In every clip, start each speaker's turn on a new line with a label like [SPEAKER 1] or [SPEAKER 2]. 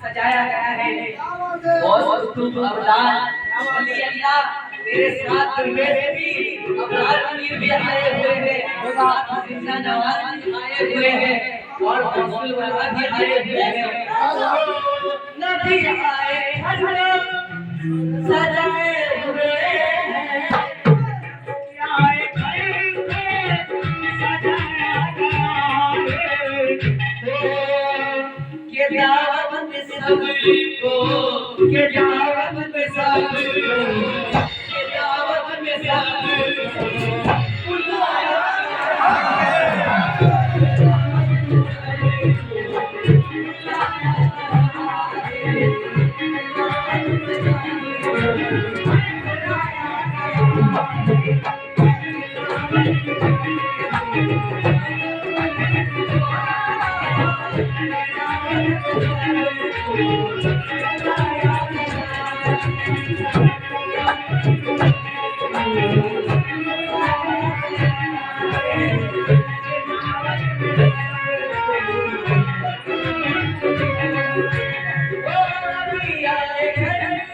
[SPEAKER 1] सजाया गया है बहुत कुतुब अब्दाल वली अल्लाह तेरे साथ दरवेश भी अब्दाल अमीर भी आए हुए हैं साथ जिंदा नवाज भी आए हुए हैं और फजल वाला भी आए हुए हैं नबी आए हजरत सजाए हुए हैं आए सजाया गया है के दावत में सबको के दावत में सबको के दावत में सबको बुलाया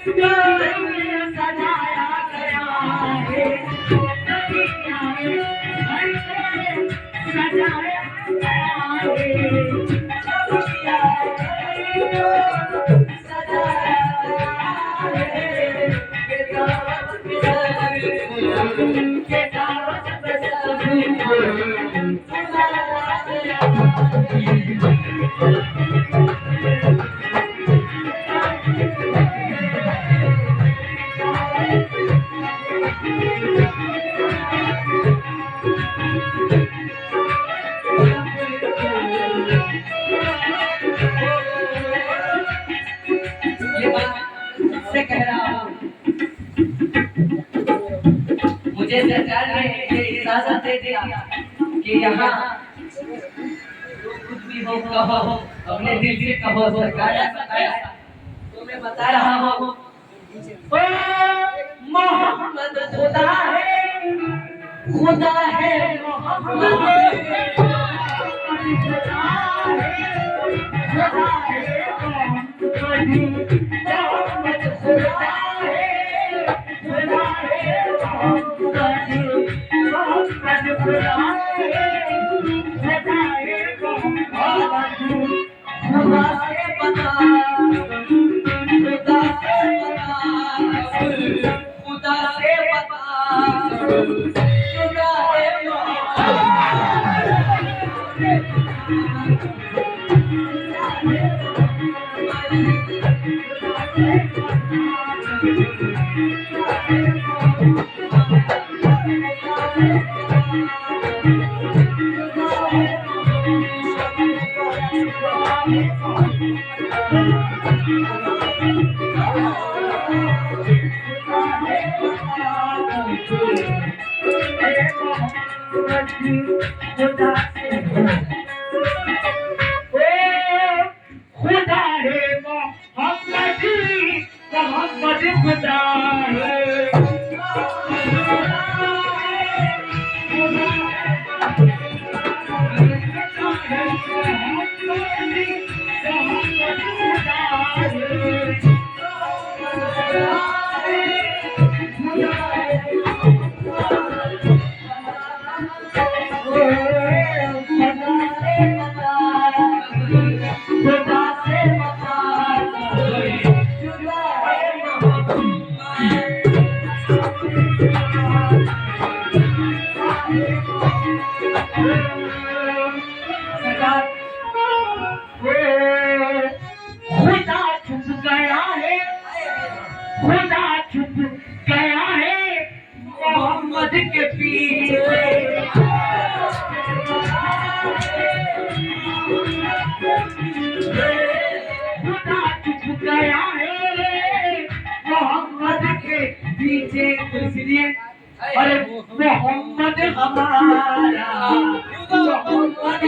[SPEAKER 1] सजाया गया है सजाया से कह रहा हूँ मुझे सरकार ने ये इजाजत दे दिया कि यहाँ कुछ भी हो कहो अपने दिल से कहो सरकार ने बताया तो मैं बता रहा हूँ मोहम्मद खुदा है मोहम्मद मोहम्मद के पीछे खुदा छुप गया है मोहम्मद के पीछे इसलिए अरे मोहम्मद हमारा मोहम्मद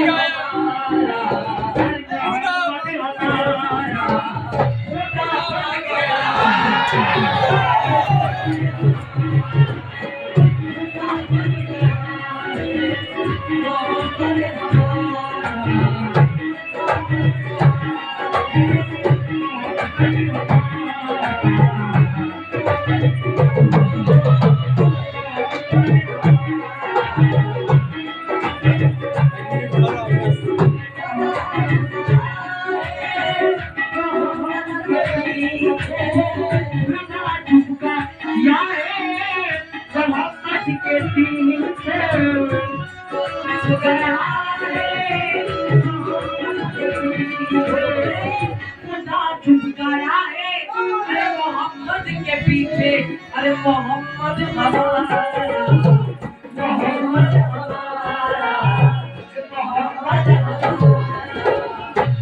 [SPEAKER 1] मोहम्मद के पीछे अरे मोहम्मद हमारा मोहम्मद हमारा मोहम्मद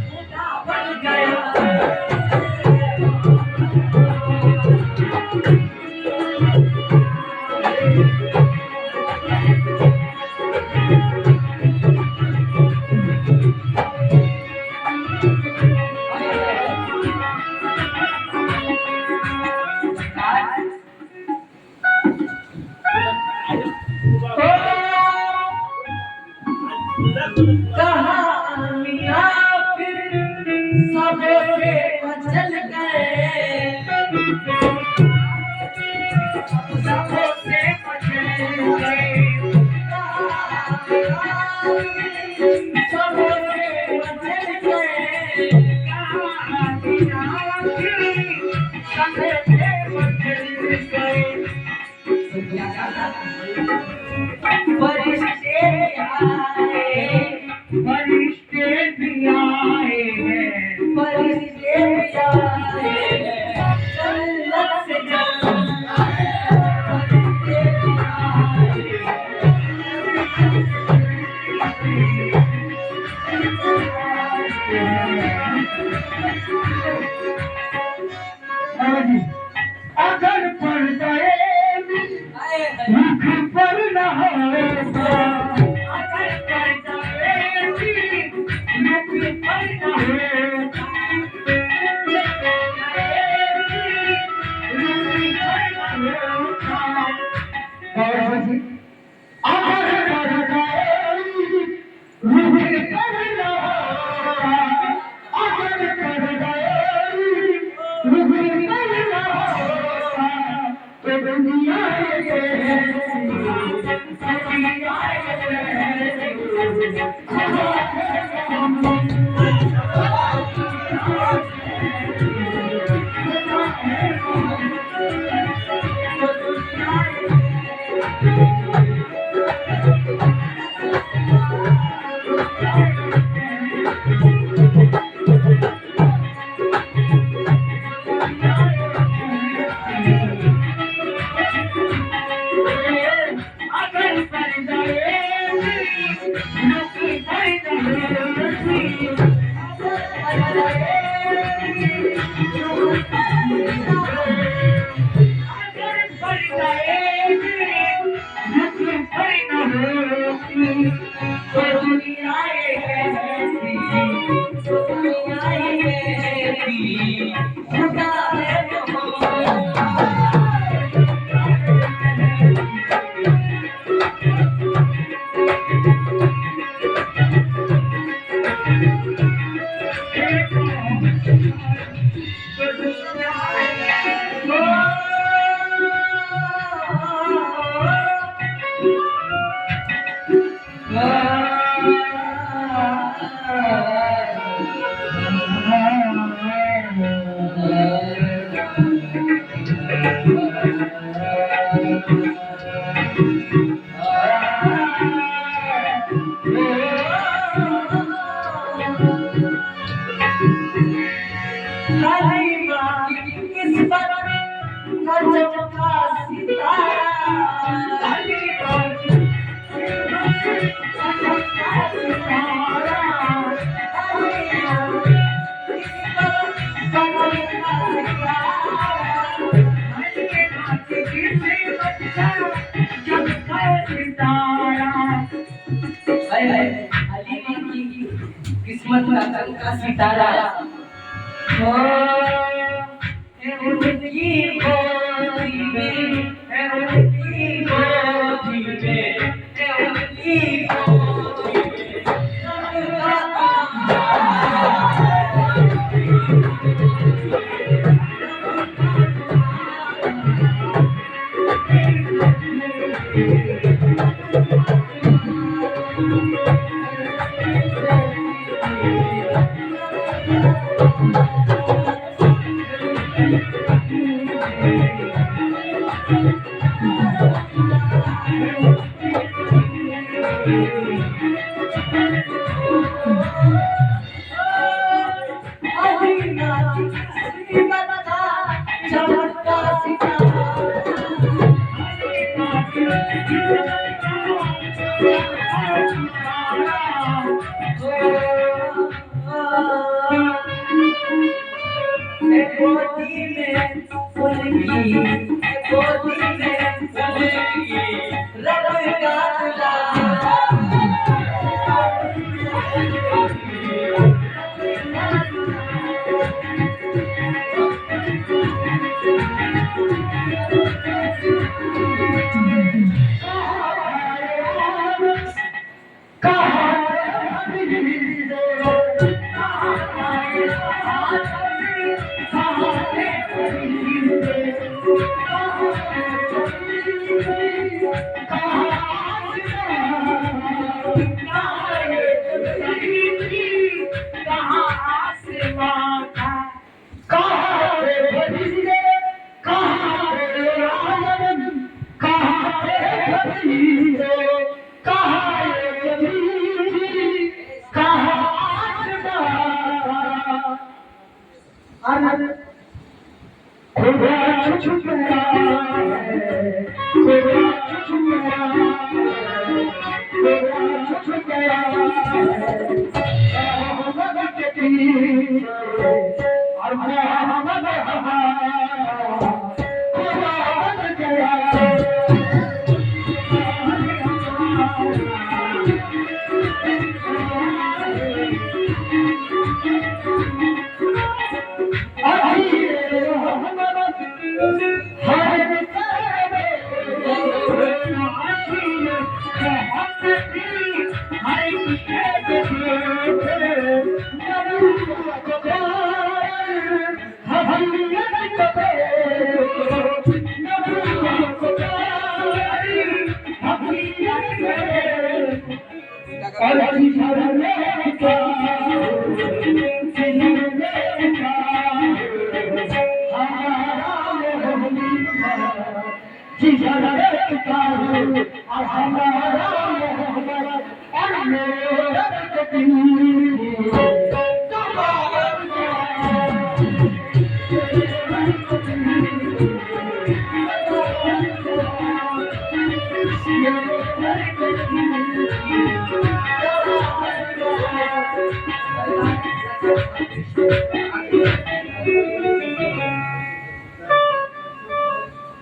[SPEAKER 1] खुदा बन गया कहानियाँ फिर सबसे बचल गए तो क्या गाना? फरिश्ते आए, फरिश्ते भी आए हैं, फरिश्ते भी आए हैं, जन्नत से जन्नत फरिश्ते भी आए
[SPEAKER 2] हैं। अगर पड़ गए रुख पर न होगा, अगर पड़ गए रुख पर न होगा, और जी अगर पड़ गए रुख पर न होगा, अगर पड़ गए रुख पर न होगा, तो दुनिया
[SPEAKER 1] किस्मत का चमका सितारा हो उनकी गोदी में है, उनकी गोदी में है, उनकी गोदी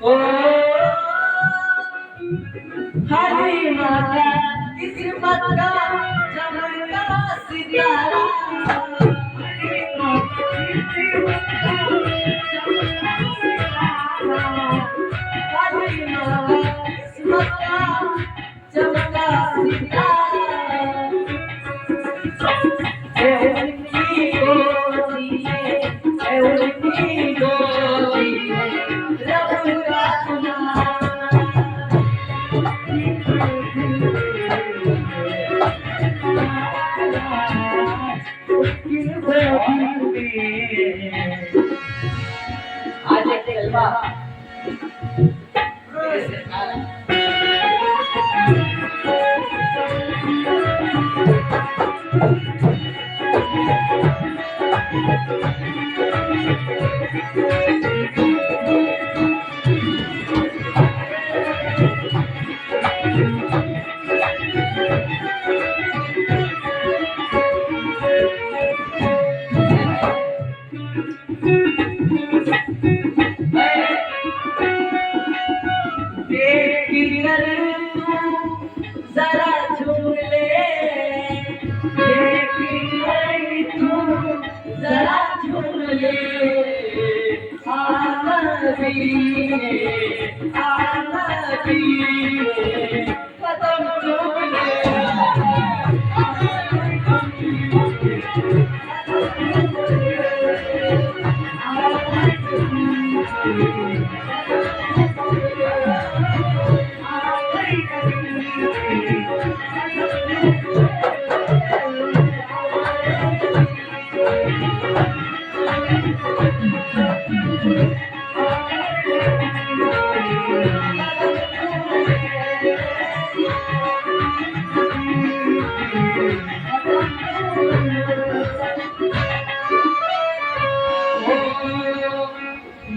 [SPEAKER 1] ओ हरी माता किस्मत का चमकता सितारा हरी माता किस्मत का चमकता सितारा हरी माता किस्मत का चमकता सितारा है उनकी गोदी है उनकी गोदी रब का आज एक कलमा जरा झूम ले जरा झूम ले कदम झूम ले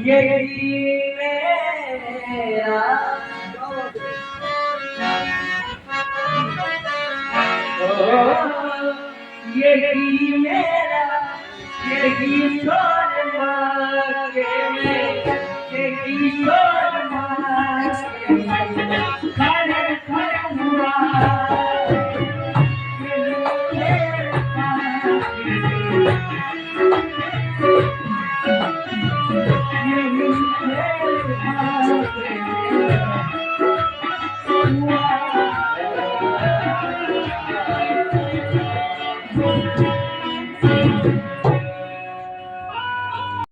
[SPEAKER 1] यही मेरा यही मेरा यही छोड़ना के मैं यही छोड़ना खड़े खड़े हुआ